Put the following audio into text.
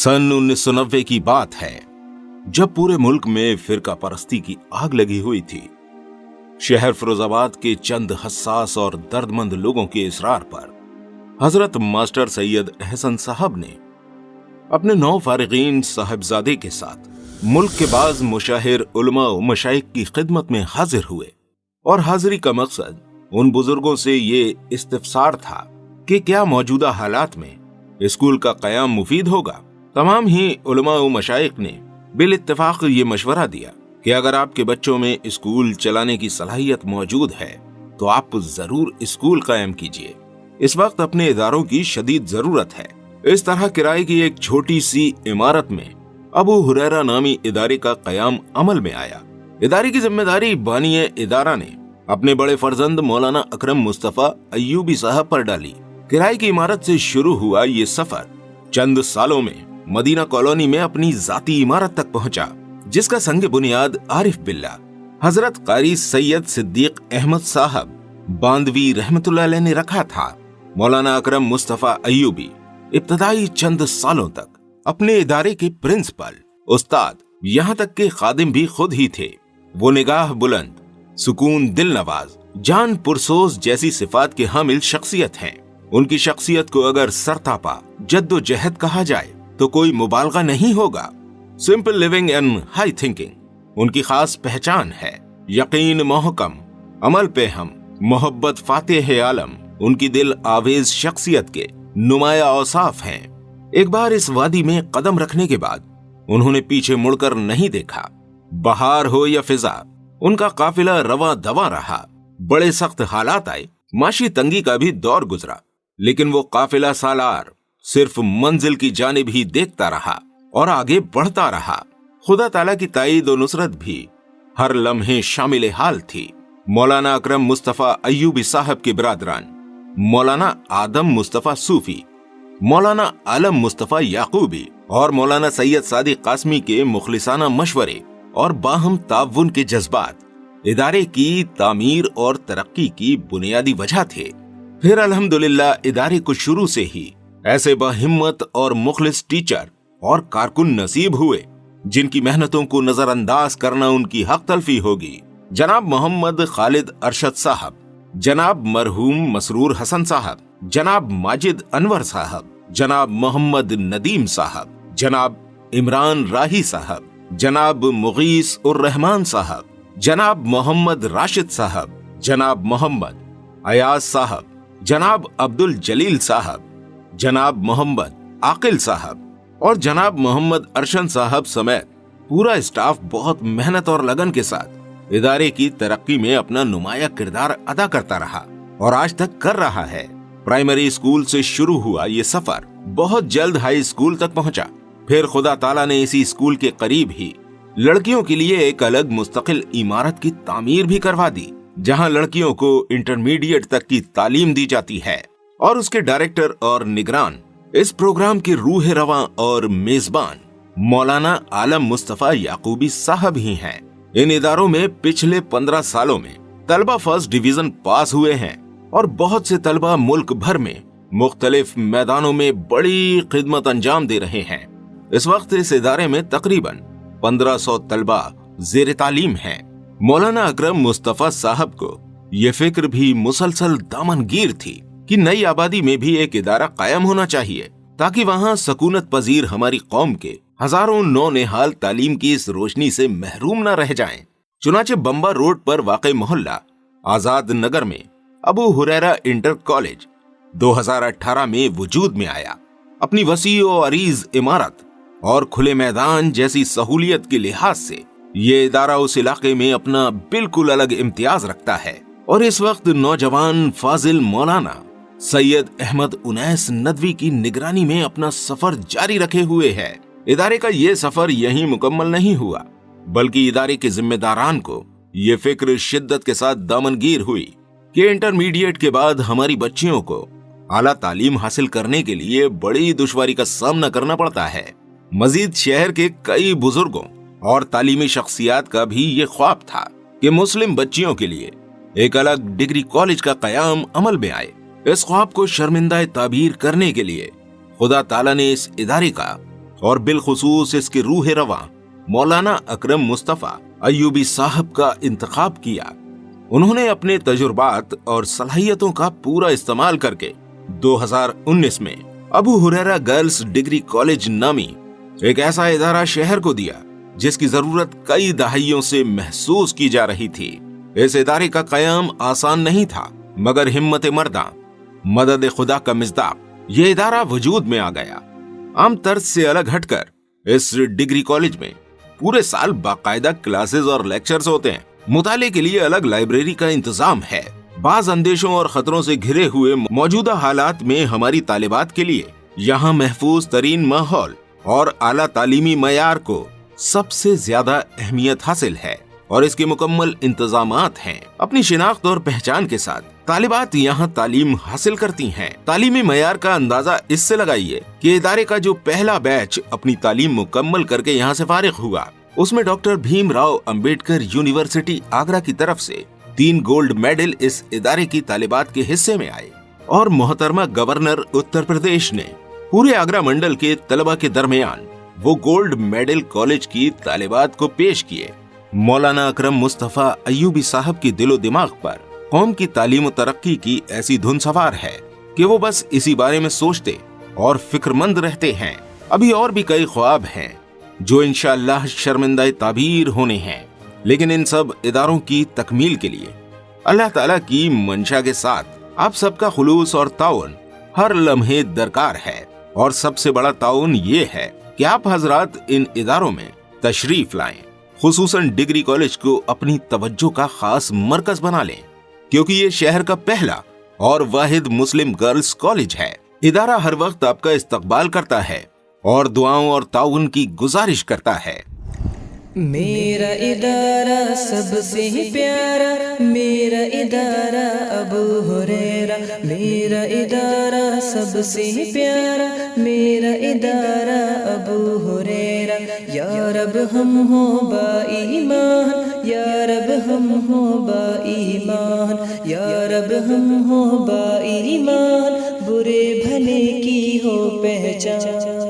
सन 1990 की बात है, जब पूरे मुल्क में फिरका परस्ती की आग लगी हुई थी। शहर फिरोजाबाद के चंद हसास और दर्दमंद लोगों के इसरार पर हजरत मास्टर सैयद अहसन साहब ने अपने 9 फारिगीन साहिबजादे के साथ मुल्क के बाज मुशाहिर उलमा व मशाइख की खिदमत में हाजिर हुए और हाजिरी का मकसद उन बुजुर्गों से ये इस्तिफसार था कि क्या मौजूदा हालात में स्कूल का कयाम मुफीद होगा। तमाम ही उलमा व मशाइख ने बिल इत्तेफाक ये मशवरा दिया कि अगर आपके बच्चों में स्कूल चलाने की सलाहियत मौजूद है तो आप जरूर स्कूल कायम कीजिए। इस वक्त अपने इदारों की शदीद जरूरत है। इस तरह किराए की एक छोटी सी इमारत में अबू हुरैरा नामी इदारे का कयाम अमल में आया। इदारे की जिम्मेदारी बानिए इदारा ने अपने बड़े फर्जंद मौलाना अकरम मुस्तफा अय्यूबी साहब पर डाली। किराए की इमारत से शुरू हुआ ये सफर चंद सालों में मदीना कॉलोनी में अपनी जाती इमारत तक पहुंचा, जिसका संग बुनियाद आरिफ बिल्ला हजरत कारी सैयद सिद्दीक अहमद साहब बांदवी रहमतुल्लाह अलैह ने रखा था। मौलाना अकरम मुस्तफा अय्यूबी इब्तदाई चंद सालों तक अपने इदारे के प्रिंसिपल, उस्ताद, यहाँ तक के खादिम भी खुद ही थे। वो निगाह बुलंद, सुकून दिल नवाज, जान पुरसोस जैसी सिफात के हामिल शख्सियत हैं। उनकी शख्सियत को अगर सरतापा जद्दोजहद कहा जाए तो कोई मुबालगा नहीं होगा। Simple living and high thinking उनकी खास पहचान है। यकीन मोहकम, अमल पे हम, मोहब्बत फातेह आलम उनकी दिल आवेज शख्सियत के नुमाया औसाफ हैं। एक बार इस वादी में कदम रखने के बाद उन्होंने पीछे मुड़कर नहीं देखा। बहार हो या फिजा, उनका काफिला रवा दवा रहा। बड़े सख्त हालात आए, माशी तंगी का भी दौर गुजरा, लेकिन वो काफिला सालार सिर्फ मंजिल की जानिब ही देखता रहा और आगे बढ़ता रहा। खुदा ताला की ताईद और नुसरत भी हर लम्हे शामिल हाल थी। मौलाना अकरम मुस्तफा अय्यूबी साहब के बिरादरान मौलाना आदम मुस्तफा सूफी, मौलाना आलम मुस्तफा याकूबी और मौलाना सैयद सादिक कासमी के मुखलिसाना मशवरे और बाहम ताउन के जज्बात इदारे की तामीर और तरक्की की बुनियादी वजह थे। फिर अल्हम्दुलिल्लाह इदारे को शुरू से ही ऐसे बाहिम्मत और मुखलिस टीचर और कारकुन नसीब हुए जिनकी मेहनतों को नजरअंदाज करना उनकी हक तलफी होगी। जनाब मोहम्मद खालिद अरशद साहब, जनाब मरहूम मसरूर हसन साहब, जनाब माजिद अनवर साहब, जनाब मोहम्मद नदीम साहब, जनाब इमरान राही साहब, जनाब मुगीस उर रहमान साहब, जनाब मोहम्मद राशिद साहब, जनाब मोहम्मद अयाज साहब, जनाब अब्दुल जलील साहब, जनाब मोहम्मद आकिल साहब और जनाब मोहम्मद अरशन साहब समेत पूरा स्टाफ बहुत मेहनत और लगन के साथ इदारे की तरक्की में अपना नुमाया किरदार अदा करता रहा और आज तक कर रहा है। प्राइमरी स्कूल से शुरू हुआ ये सफर बहुत जल्द हाई स्कूल तक पहुंचा। फिर खुदा ताला ने इसी स्कूल के करीब ही लड़कियों के लिए एक अलग मुस्तकिल इमारत की तामीर भी करवा दी, जहां लड़कियों को इंटरमीडिएट तक की तालीम दी जाती है। और उसके डायरेक्टर और निगरान इस प्रोग्राम के रूह रवां और मेजबान मौलाना आलम मुस्तफा याकूबी साहब ही हैं। इन इदारों में पिछले 15 सालों में तलबा फर्स्ट डिवीजन पास हुए हैं और बहुत से तलबा मुल्क भर में मुख्तलिफ मैदानों में बड़ी खिदमत अंजाम दे रहे हैं। इस वक्त इस इदारे में तकरीबन 1500 तलबा जेर तालीम हैं। मौलाना अकरम मुस्तफा साहब को ये फिक्र भी मुसलसल दामनगीर थी कि नई आबादी में भी एक इदारा कायम होना चाहिए ताकि वहाँ सकूनत पजीर हमारी कौम के हजारों नौ नेहाल तालीम की इस रोशनी से महरूम न रह जाएं। चुनाचे बम्बा रोड पर वाक़े मोहल्ला आजाद नगर में अबू हुरैरा इंटर कॉलेज 2018 में वजूद में आया। अपनी वसी और अरीज इमारत और खुले मैदान जैसी सहूलियत के लिहाज से ये इदारा उस इलाके में अपना बिल्कुल अलग इम्तियाज रखता है और इस वक्त नौजवान फाजिल मौलाना सैयद अहमद उनैस नदवी की निगरानी में अपना सफर जारी रखे हुए है। इदारे का ये सफर यहीं मुकम्मल नहीं हुआ, बल्कि इदारे के जिम्मेदारान को ये फिक्र शिद्दत के साथ दामनगीर हुई कि इंटरमीडिएट के बाद हमारी बच्चियों को आला तालीम हासिल करने के लिए बड़ी दुश्वारी का सामना करना पड़ता है। मजीद शहर के कई बुजुर्गों और तालीमी शख्सियात का भी ये ख्वाब था कि मुस्लिम बच्चियों के लिए एक अलग डिग्री कॉलेज का कयाम अमल में आए। इस ख्वाब को शर्मिंदा ताबीर करने के लिए खुदा ताला ने इस इदारे का और बिलखुसूस इसके रूह रवां मौलाना अकरम मुस्तफा अय्यूबी साहब का इंतखाब किया। उन्होंने अपने तजुर्बात और सलाहियतों का पूरा इस्तेमाल करके 2019 में Abu Huraira girls degree college नामी एक ऐसा इदारा शहर को दिया जिसकी जरूरत कई दहाइयों से महसूस की जा रही थी। इस इदारे का कयाम आसान नहीं था, मगर हिम्मत मर्दा, मदद खुदा का मिज़दाक ये इदारा वजूद में आ गया। आम तर्ज से अलग हटकर इस डिग्री कॉलेज में पूरे साल बाकायदा क्लासेस और लेक्चर्स होते हैं। मुताले के लिए अलग लाइब्रेरी का इंतजाम है। बाज अंदेशों और खतरों से घिरे हुए मौजूदा हालात में हमारी तालिबात के लिए यहाँ महफूज तरीन माहौल और आला तालीमी मयार को सबसे ज्यादा अहमियत हासिल है और इसके मुकम्मल इंतजामात हैं। अपनी शिनाख्त और पहचान के साथ तालिबात यहाँ तालीम हासिल करती हैं। तालीमी मयार का अंदाजा इससे लगाइए कि इदारे का जो पहला बैच अपनी तालीम मुकम्मल करके यहाँ से फारिग हुआ, उसमें डॉक्टर भीमराव अंबेडकर यूनिवर्सिटी आगरा की तरफ से 3 गोल्ड मेडल इस इदारे की तालिबात के हिस्से में आए और मोहतरमा गवर्नर उत्तर प्रदेश ने पूरे आगरा मंडल के तलबा के दरमियान वो गोल्ड मेडल कॉलेज की तालिबात को पेश किए। मौलाना अकरम मुस्तफा अय्यूबी साहब की दिलो दिमाग पर कौम की तालीम और तरक्की की ऐसी धुन सवार है कि वो बस इसी बारे में सोचते और फिक्रमंद रहते हैं। अभी और भी कई ख्वाब हैं जो इंशाअल्लाह शर्मिंदा ताबीर होने हैं, लेकिन इन सब इदारों की तकमील के लिए अल्लाह ताला की मंशा के साथ आप सबका खुलूस और ताउन हर लम्हे दरकार है। और सबसे बड़ा ताउन ये है कि आप हजरात इन इदारों में तशरीफ लाएं, खुसूसन डिग्री कॉलेज को अपनी तवज्जो का खास मरकज बना लें, क्योंकि ये शहर का पहला और वाहिद मुस्लिम गर्ल्स कॉलेज है। इदारा हर वक्त आपका इस्तकबाल करता है और दुआओं और ताउन की गुजारिश करता है। मेरा इदारा सबसे प्यारा, मेरा इदारा अबू हुरैरा, मेरा इदारा सबसे प्यारा, मेरा इदारा अबू हुरैरा। या रब हम हो बाईमान, या रब हम हो बाईमान, या रब हम हो बाईमान, बुरे भले की हो पहचान।